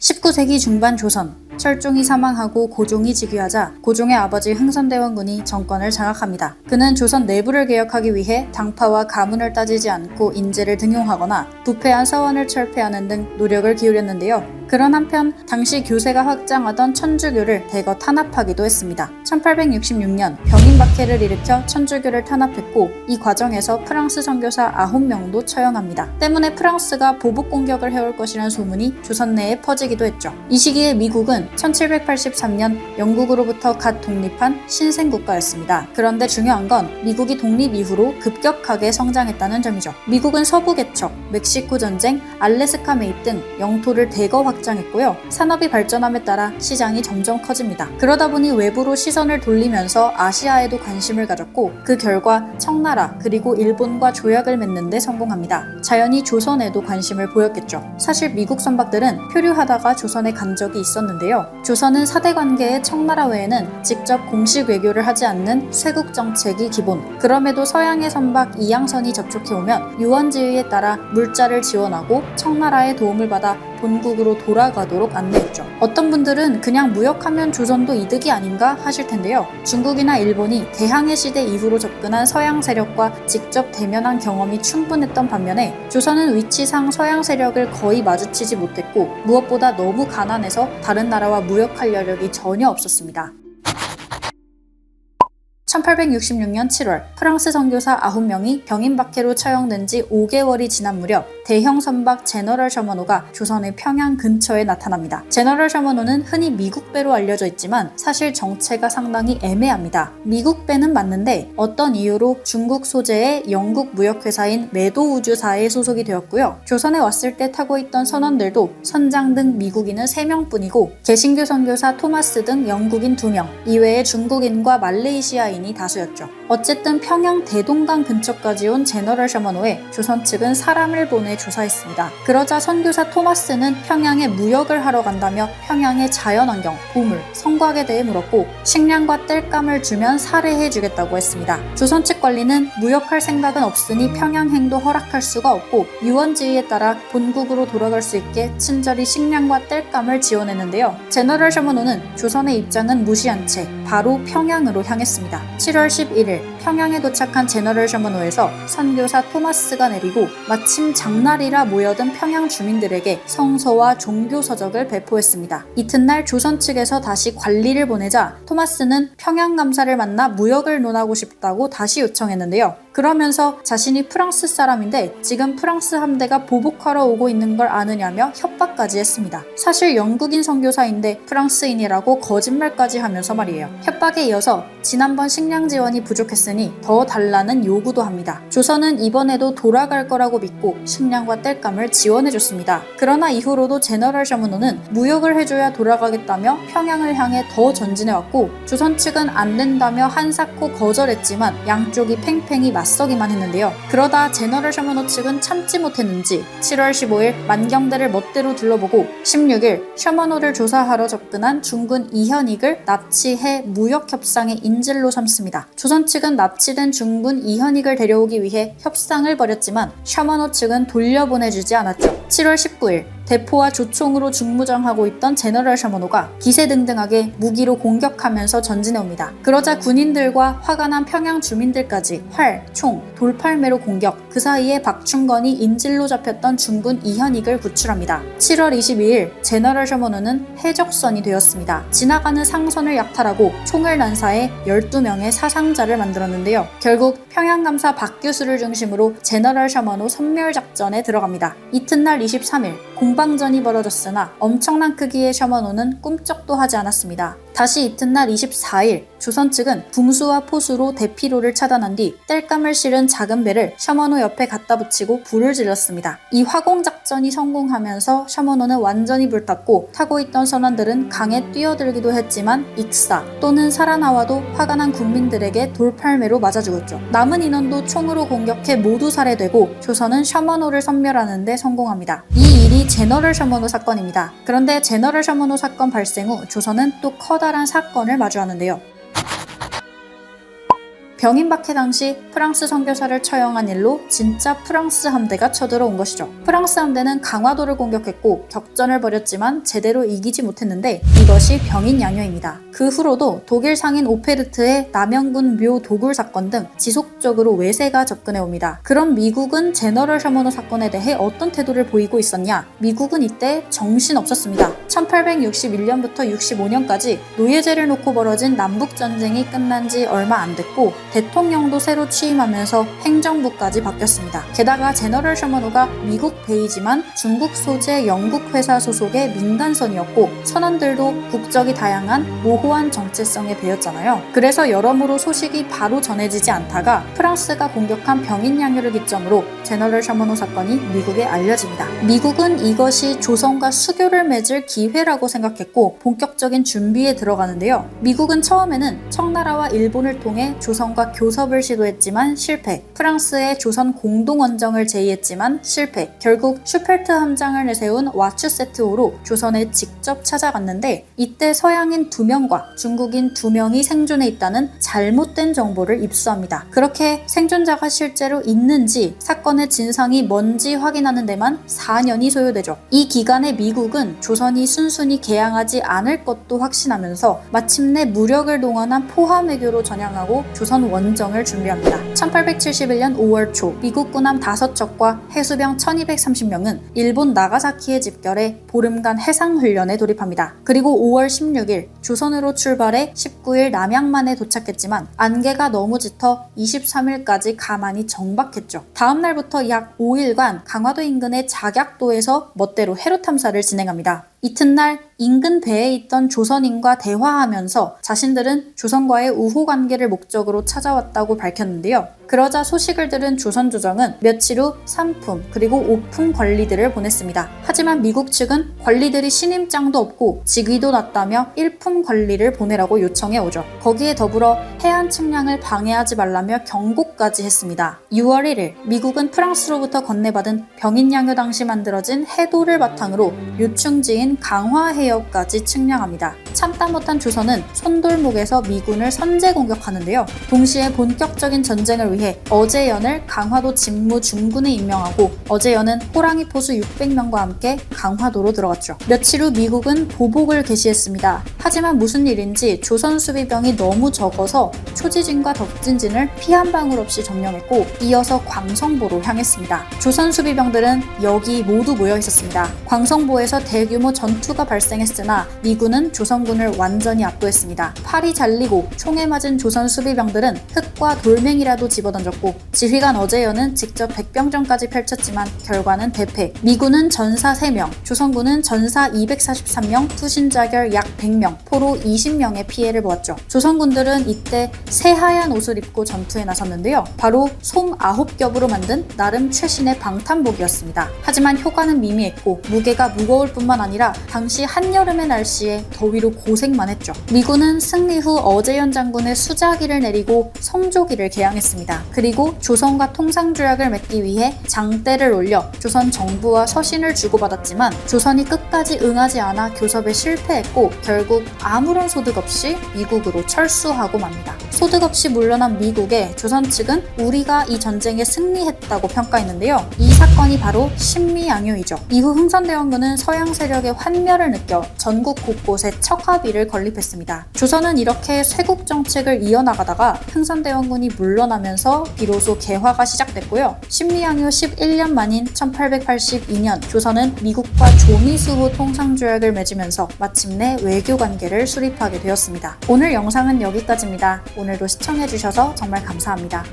19세기 중반 조선, 철종이 사망하고 고종이 즉위하자 고종의 아버지 흥선대원군이 정권을 장악합니다. 그는 조선 내부를 개혁하기 위해 당파와 가문을 따지지 않고 인재를 등용하거나 부패한 서원을 철폐하는 등 노력을 기울였는데요. 그런 한편 당시 교세가 확장하던 천주교를 대거 탄압하기도 했습니다. 1866년 병인박해를 일으켜 천주교를 탄압했고 이 과정에서 프랑스 선교사 9명도 처형합니다. 때문에 프랑스가 보복 공격을 해올 것이라는 소문이 조선 내에 퍼지기도 했죠. 이 시기에 미국은 1783년 영국으로부터 갓 독립한 신생국가였습니다. 그런데 중요한 건 미국이 독립 이후로 급격하게 성장했다는 점이죠. 미국은 서부 개척, 멕시코 전쟁, 알래스카 매입 등 영토를 대거 확장했고요. 산업이 발전함에 따라 시장이 점점 커집니다. 그러다 보니 외부로 시선을 돌리면서 아시아에도 관심을 가졌고 그 결과 청나라 그리고 일본과 조약을 맺는 데 성공합니다. 자연히 조선에도 관심을 보였겠죠. 사실 미국 선박들은 표류하다가 조선에 간 적이 있었는데요. 조선은 사대 관계에 청나라 외에는 직접 공식 외교를 하지 않는 쇄국 정책이 기본. 그럼에도 서양의 선박 이양선이 접촉해오면 유원지의에 따라 물자를 지원하고 청나라의 도움을 받아 본국으로 돌아가도록 안내했죠. 어떤 분들은 그냥 무역하면 조선도 이득이 아닌가 하실 텐데요. 중국이나 일본이 대항해 시대 이후로 접근한 서양 세력과 직접 대면한 경험이 충분했던 반면에 조선은 위치상 서양 세력을 거의 마주치지 못했고 무엇보다 너무 가난해서 다른 나라와 무역할 여력이 전혀 없었습니다. 1866년 7월 프랑스 선교사 9명이 병인박해로 처형된 지 5개월이 지난 무렵 대형 선박 제너럴 셔머노가 조선의 평양 근처에 나타납니다. 제너럴 셔머노는 흔히 미국배로 알려져 있지만 사실 정체가 상당히 애매합니다. 미국배는 맞는데 어떤 이유로 중국 소재의 영국 무역회사인 매도우주사에 소속이 되었고요. 조선에 왔을 때 타고 있던 선원들도 선장 등 미국인은 3명뿐이고 개신교 선교사 토마스 등 영국인 2명, 이외에 중국인과 말레이시아인이 다수였죠. 어쨌든 평양 대동강 근처까지 온 제너럴 셔머노에 조선 측은 사람을 보내 조사했습니다. 그러자 선교사 토마스는 평양에 무역을 하러 간다며 평양의 자연환경, 보물, 성곽에 대해 물었고 식량과 땔감을 주면 살해해주겠다고 했습니다. 조선 측 관리는 무역할 생각은 없으니 평양행도 허락할 수가 없고 유원지의에 따라 본국으로 돌아갈 수 있게 친절히 식량과 땔감을 지원했는데요. 제너럴 셔머노는 조선의 입장은 무시한 채 바로 평양으로 향했습니다. 7월 11일 평양에 도착한 제너럴 셔머노에서 선교사 토마스가 내리고 마침 장날이라 모여든 평양 주민들에게 성서와 종교 서적을 배포했습니다. 이튿날 조선 측에서 다시 관리를 보내자 토마스는 평양 감사를 만나 무역을 논하고 싶다고 다시 요청했는데요. 그러면서 자신이 프랑스 사람인데 지금 프랑스 함대가 보복하러 오고 있는 걸 아느냐며 협박까지 했습니다. 사실 영국인 선교사인데 프랑스인이라고 거짓말까지 하면서 말이에요. 협박에 이어서 지난번 식량 지원이 부족했으니 더 달라는 요구도 합니다. 조선은 이번에도 돌아갈 거라고 믿고 식량과 땔감을 지원해줬습니다. 그러나 이후로도 제너럴 셔머노는 무역을 해줘야 돌아가겠다며 평양을 향해 더 전진해왔고 조선 측은 안 된다며 한사코 거절했지만 양쪽이 팽팽히 맞서기만 했는데요. 그러다 제너럴 셔머노 측은 참지 못했는지 7월 15일 만경대를 멋대로 둘러보고 16일 셔머노를 조사하러 접근한 중군 이현익을 납치해 무역협상의 인질로 삼습니다. 조선 측은 납치된 중군 이현익을 데려오기 위해 협상을 벌였지만 셔머노 측은 돌려보내주지 않았죠. 7월 19일 대포와 조총으로 중무장하고 있던 제너럴 셔머노가 기세등등하게 무기로 공격하면서 전진해옵니다. 그러자 군인들과 화가 난 평양 주민들까지 활, 총, 돌팔매로 공격, 그 사이에 박충건이 인질로 잡혔던 중군 이현익을 구출합니다. 7월 22일 제너럴 셔머노는 해적선이 되었습니다. 지나가는 상선을 약탈하고 총을 난사해 12명의 사상자를 만들었는데요. 결국 평양감사 박규수를 중심으로 제너럴 셔머노 섬멸작전에 들어갑니다. 이튿날 23일 공방전이 벌어졌으나 엄청난 크기의 셔머노는 꿈쩍도 하지 않았습니다. 다시 이튿날 24일 조선 측은 붕수와 포수로 대피로를 차단한 뒤 땔감을 실은 작은 배를 셔머노 옆에 갖다 붙이고 불을 질렀습니다. 이 화공작전이 성공하면서 셔머노는 완전히 불탔고 타고 있던 선원들은 강에 뛰어들기도 했지만 익사 또는 살아나와도 화가 난 국민들에게 돌팔매로 맞아 죽었죠. 남은 인원도 총으로 공격해 모두 살해되고 조선은 셔머노를 섬멸하는 데 성공합니다. 이 일이 제너럴 셔머노 사건입니다. 그런데 제너럴 셔머노 사건 발생 후 조선은 또 커다란 사건을 마주하는데요. 병인박해 당시 프랑스 선교사를 처형한 일로 진짜 프랑스 함대가 쳐들어온 것이죠. 프랑스 함대는 강화도를 공격했고 격전을 벌였지만 제대로 이기지 못했는데 이것이 병인양요입니다. 그 후로도 독일 상인 오페르트의 남영군 묘 도굴 사건 등 지속적으로 외세가 접근해 옵니다. 그럼 미국은 제너럴 셔머노 사건에 대해 어떤 태도를 보이고 있었냐? 미국은 이때 정신없었습니다. 1861년부터 65년까지 노예제를 놓고 벌어진 남북전쟁이 끝난 지 얼마 안 됐고 대통령도 새로 취임하면서 행정부까지 바뀌었습니다. 게다가 제너럴 셔머노가 미국 베이지만 중국 소재 영국 회사 소속의 민간선이었고 선원들도 국적이 다양한 모호한 정체성에 배였잖아요. 그래서 여러모로 소식이 바로 전해지지 않다가 프랑스가 공격한 병인양요를 기점으로 제너럴 셔머노 사건이 미국에 알려집니다. 미국은 이것이 조선과 수교를 맺을 기회라고 생각했고 본격적인 준비에 들어가는데요. 미국은 처음에는 청나라와 일본을 통해 조선과 교섭을 시도했지만 실패, 프랑스의 조선 공동원정을 제의했지만 실패, 결국 슈펠트 함장을 내세운 와추세트호로 조선에 직접 찾아갔는데 이때 서양인 2명과 중국인 2명이 생존해 있다는 잘못된 정보를 입수합니다. 그렇게 생존자가 실제로 있는지 사건의 진상이 뭔지 확인하는 데만 4년이 소요되죠. 이 기간에 미국은 조선이 순순히 개항하지 않을 것도 확신하면서 마침내 무력을 동원한 포함 외교로 전향하고 조선 원정을 준비합니다. 1871년 5월 초 미국 군함 5척과 해수병 1230명은 일본 나가사키에 집결해 보름간 해상훈련에 돌입합니다. 그리고 5월 16일 조선으로 출발해 19일 남양만에 도착했지만 안개가 너무 짙어 23일까지 가만히 정박했죠. 다음 날부터 약 5일간 강화도 인근의 작약도에서 멋대로 해로 탐사를 진행합니다. 이튿날 인근 배에 있던 조선인과 대화하면서 자신들은 조선과의 우호 관계를 목적으로 찾아왔다고 밝혔는데요. 그러자 소식을 들은 조선 조정은 며칠 후 3품 그리고 5품 관리들을 보냈습니다. 하지만 미국 측은 관리들이 신임장도 없고 직위도 낮다며 1품 관리를 보내라고 요청해 오죠. 거기에 더불어 해안 측량을 방해하지 말라며 경고까지 했습니다. 6월 1일 미국은 프랑스로부터 건네받은 병인양요 당시 만들어진 해도를 바탕으로 요충지인 강화해역까지 측량합니다. 참다 못한 조선은 손돌목에서 미군을 선제 공격하는데요. 동시에 본격적인 전쟁을 위해 어제연을 강화도 직무 중군에 임명하고 어제연은 호랑이 포수 600명과 함께 강화도로 들어갔죠. 며칠 후 미국은 보복을 개시했습니다. 하지만 무슨 일인지 조선 수비병이 너무 적어서 초지진과 덕진진을 피 한 방울 없이 점령했고 이어서 광성보로 향했습니다. 조선 수비병들은 여기 모두 모여 있었습니다. 광성보에서 대규모 전투가 발생했으나 미군은 조선군을 완전히 압도했습니다. 팔이 잘리고 총에 맞은 조선 수비병들은 흙과 돌멩이라도 집어던졌고 지휘관 어제연은 직접 백병전까지 펼쳤지만 결과는 대패. 미군은 전사 3명, 조선군은 전사 243명, 투신자결 약 100명, 포로 20명의 피해를 보았죠. 조선군들은 이때 새하얀 옷을 입고 전투에 나섰는데요. 바로 솜 9겹으로 만든 나름 최신의 방탄복이었습니다. 하지만 효과는 미미했고 무게가 무거울 뿐만 아니라 당시 한여름의 날씨에 더위로 고생만 했죠. 미군은 승리 후 어제연 장군의 수자기를 내리고 성조기를 개항했습니다. 그리고 조선과 통상조약을 맺기 위해 장대를 올려 조선 정부와 서신을 주고받았지만 조선이 끝까지 응하지 않아 교섭에 실패했고 결국 아무런 소득 없이 미국으로 철수하고 맙니다. 소득 없이 물러난 미국에 조선 측은 우리가 이 전쟁에 승리했다고 평가했는데요. 이 사건이 바로 신미양요이죠. 이후 흥선대원군은 서양 세력의 환멸을 느껴 전국 곳곳에 척화비를 건립했습니다. 조선은 이렇게 쇄국 정책을 이어나가다가 흥선대원군이 물러나면서 비로소 개화가 시작됐고요. 신미양요 11년 만인 1882년 조선은 미국과 조미수호 통상조약을 맺으면서 마침내 외교관계를 수립하게 되었습니다. 오늘 영상은 여기까지입니다. 오늘도 시청해주셔서 정말 감사합니다.